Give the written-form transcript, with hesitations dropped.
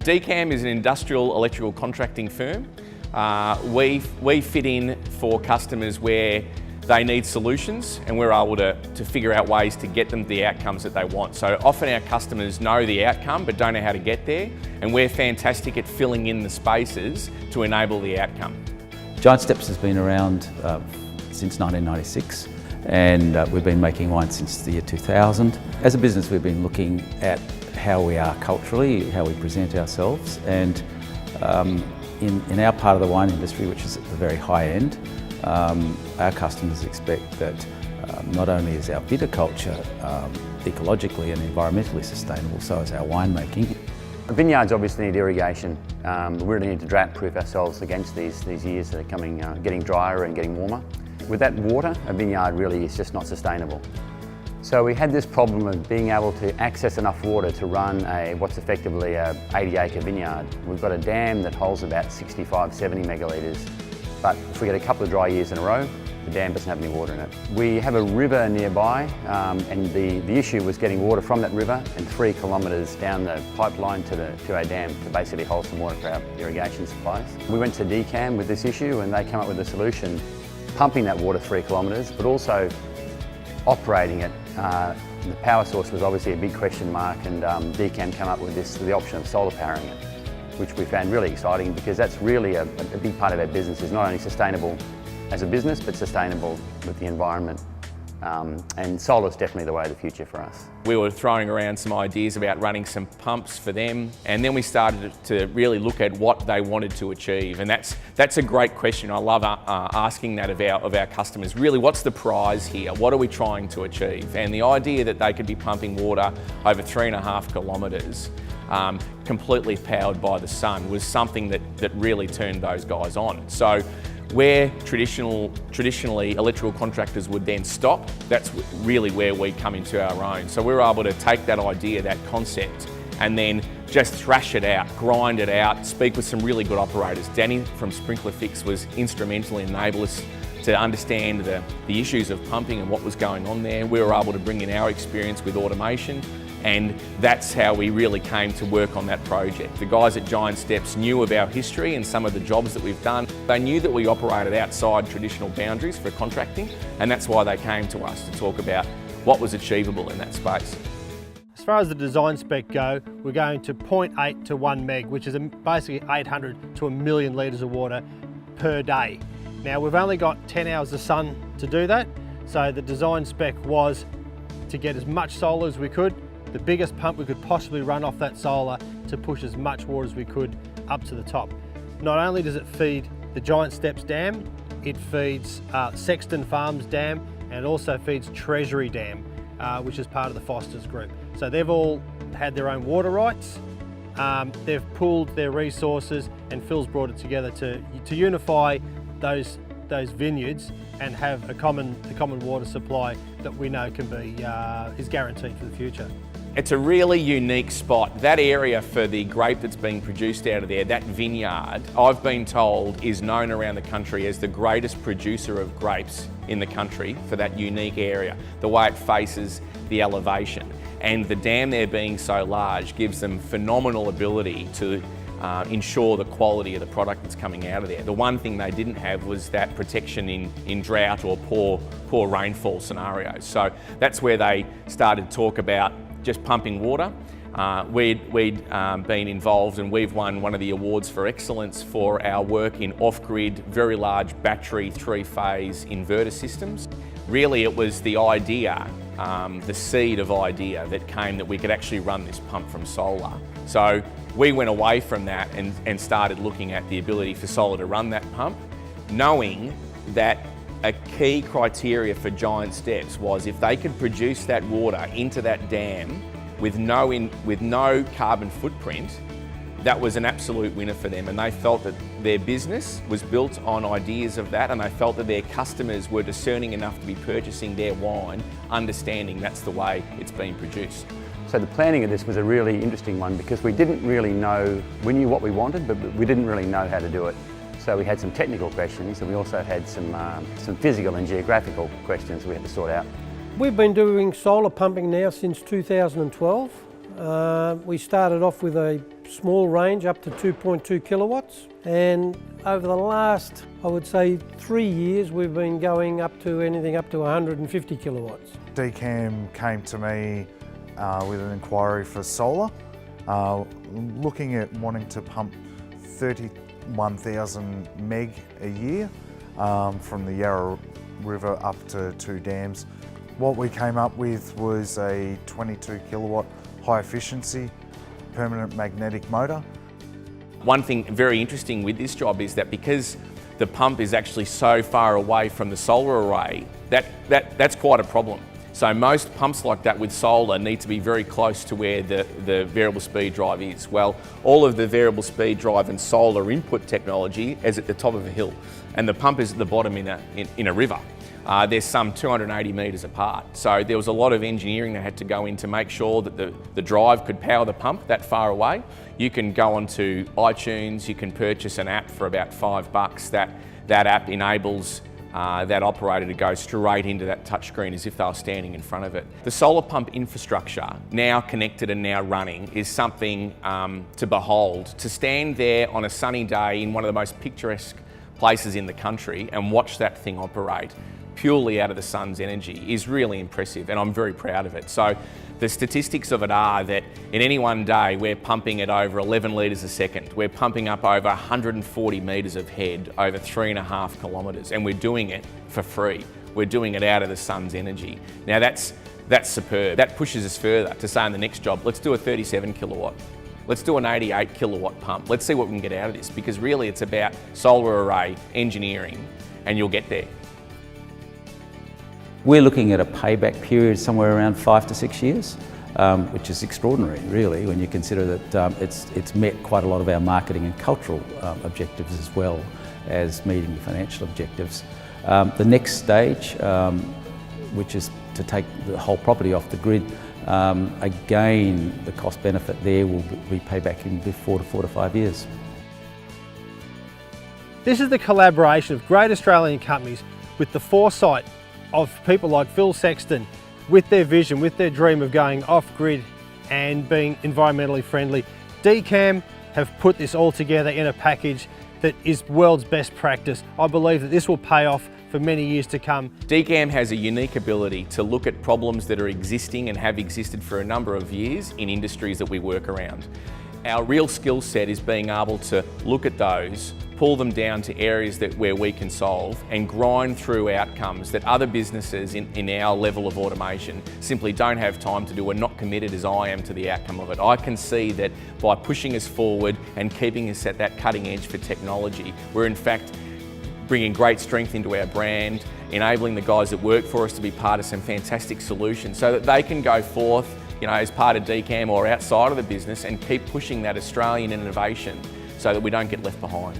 DEACAM is an industrial electrical contracting firm. We fit in for customers where they need solutions, and we're able to figure out ways to get them the outcomes that they want. So often our customers know the outcome but don't know how to get there, and we're fantastic at filling in the spaces to enable the outcome. Giant Steps has been around since 1996, and we've been making wine since the year 2000. As a business, we've been looking at how we are culturally, how we present ourselves, and in our part of the wine industry, which is at the very high end, our customers expect that not only is our viticulture ecologically and environmentally sustainable, so is our winemaking. Vineyards obviously need irrigation. We really need to drought-proof ourselves against these years that are coming, getting drier and getting warmer. With that water, a vineyard really is just not sustainable. So we had this problem of being able to access enough water to run what's effectively a 80-acre vineyard. We've got a dam that holds about 65, 70 megalitres, but if we get a couple of dry years in a row, the dam doesn't have any water in it. We have a river nearby, and the issue was getting water from that river and 3 kilometres down the pipeline to our dam to basically hold some water for our irrigation supplies. We went to DEACAM with this issue, and they came up with a solution, pumping that water 3 kilometres, but also operating it. The power source was obviously a big question mark, and DEACAM came up with the option of solar powering it, which we found really exciting, because that's really a big part of our business, is not only sustainable as a business, but sustainable with the environment. And solar is definitely the way of the future for us. We were throwing around some ideas about running some pumps for them, and then we started to really look at what they wanted to achieve, and that's a great question. I love asking that of our customers. Really, what's the prize here? What are we trying to achieve? And the idea that they could be pumping water over 3.5 kilometres completely powered by the sun was something that really turned those guys on. So where traditionally electrical contractors would then stop, that's really where we come into our own. So we're able to take that idea, that concept, and then just thrash it out, grind it out, speak with some really good operators. Danny from Sprinkler Fix was instrumental in enabling us to understand the issues of pumping and what was going on there. We were able to bring in our experience with automation, and that's how we really came to work on that project. The guys at Giant Steps knew of our history and some of the jobs that we've done. They knew that we operated outside traditional boundaries for contracting, and that's why they came to us to talk about what was achievable in that space. As far as the design spec go, we're going to 0.8 to 1 meg, which is basically 800 to 1 million litres of water per day. Now, we've only got 10 hours of sun to do that, so the design spec was to get as much solar as we could, the biggest pump we could possibly run off that solar to push as much water as we could up to the top. Not only does it feed the Giant Steps Dam, it feeds Sexton Farms Dam, and it also feeds Treasury Dam, which is part of the Foster's group. So they've all had their own water rights. They've pooled their resources, and Phil's brought it together to unify those vineyards and have the common water supply that we know can be is guaranteed for the future. It's a really unique spot. That area for the grape that's being produced out of there, that vineyard, I've been told is known around the country as the greatest producer of grapes in the country for that unique area, the way it faces the elevation. And the dam there being so large gives them phenomenal ability to ensure the quality of the product that's coming out of there. The one thing they didn't have was that protection in drought or poor rainfall scenarios. So that's where they started to talk about just pumping water. We'd been involved, and we've won one of the awards for excellence for our work in off-grid, very large battery 3-phase inverter systems. Really, it was the idea, the seed of idea that came that we could actually run this pump from solar. So we went away from that and started looking at the ability for solar to run that pump, knowing that a key criteria for Giant Steps was if they could produce that water into that dam with no carbon footprint, that was an absolute winner for them. And they felt that their business was built on ideas of that, and they felt that their customers were discerning enough to be purchasing their wine, understanding that's the way it's being produced. So the planning of this was a really interesting one, because we didn't really know, we knew what we wanted, but we didn't really know how to do it. So we had some technical questions, and we also had some physical and geographical questions we had to sort out. We've been doing solar pumping now since 2012. We started off with a small range up to 2.2 kilowatts, and over the last, I would say, 3 years we've been going up to anything up to 150 kilowatts. DEACAM came to me with an inquiry for solar, looking at wanting to pump 31,000 meg a year from the Yarra River up to 2 dams. What we came up with was a 22 kilowatt high efficiency permanent magnetic motor. One thing very interesting with this job is that because the pump is actually so far away from the solar array, that's quite a problem. So most pumps like that with solar need to be very close to where the variable speed drive is. Well, all of the variable speed drive and solar input technology is at the top of a hill, and the pump is at the bottom in a river. There's some 280 metres apart. So there was a lot of engineering that had to go in to make sure that the drive could power the pump that far away. You can go onto iTunes, you can purchase an app for about $5. That app enables that operator to go straight into that touchscreen as if they were standing in front of it. The solar pump infrastructure, now connected and now running, is something to behold. To stand there on a sunny day in one of the most picturesque places in the country and watch that thing operate purely out of the sun's energy is really impressive, and I'm very proud of it. So the statistics of it are that in any one day we're pumping at over 11 litres a second. We're pumping up over 140 metres of head over 3.5 kilometres, and we're doing it for free. We're doing it out of the sun's energy. Now that's superb. That pushes us further to say in the next job, let's do a 37 kilowatt. Let's do an 88 kilowatt pump. Let's see what we can get out of this, because really it's about solar array engineering, and you'll get there. We're looking at a payback period somewhere around 5 to 6 years, which is extraordinary, really, when you consider that it's met quite a lot of our marketing and cultural objectives, as well as meeting the financial objectives. The next stage, which is to take the whole property off the grid, again, the cost benefit there will be payback in 4 to 5 years. This is the collaboration of great Australian companies with the foresight of people like Phil Sexton, with their vision, with their dream of going off-grid and being environmentally friendly. DEACAM have put this all together in a package that is world's best practice. I believe that this will pay off for many years to come. DEACAM has a unique ability to look at problems that are existing and have existed for a number of years in industries that we work around. Our real skill set is being able to look at those, pull them down to areas where we can solve, and grind through outcomes that other businesses in our level of automation simply don't have time to do and not committed as I am to the outcome of it. I can see that by pushing us forward and keeping us at that cutting edge for technology, we're in fact bringing great strength into our brand, enabling the guys that work for us to be part of some fantastic solutions so that they can go forth, as part of DEACAM or outside of the business, and keep pushing that Australian innovation so that we don't get left behind.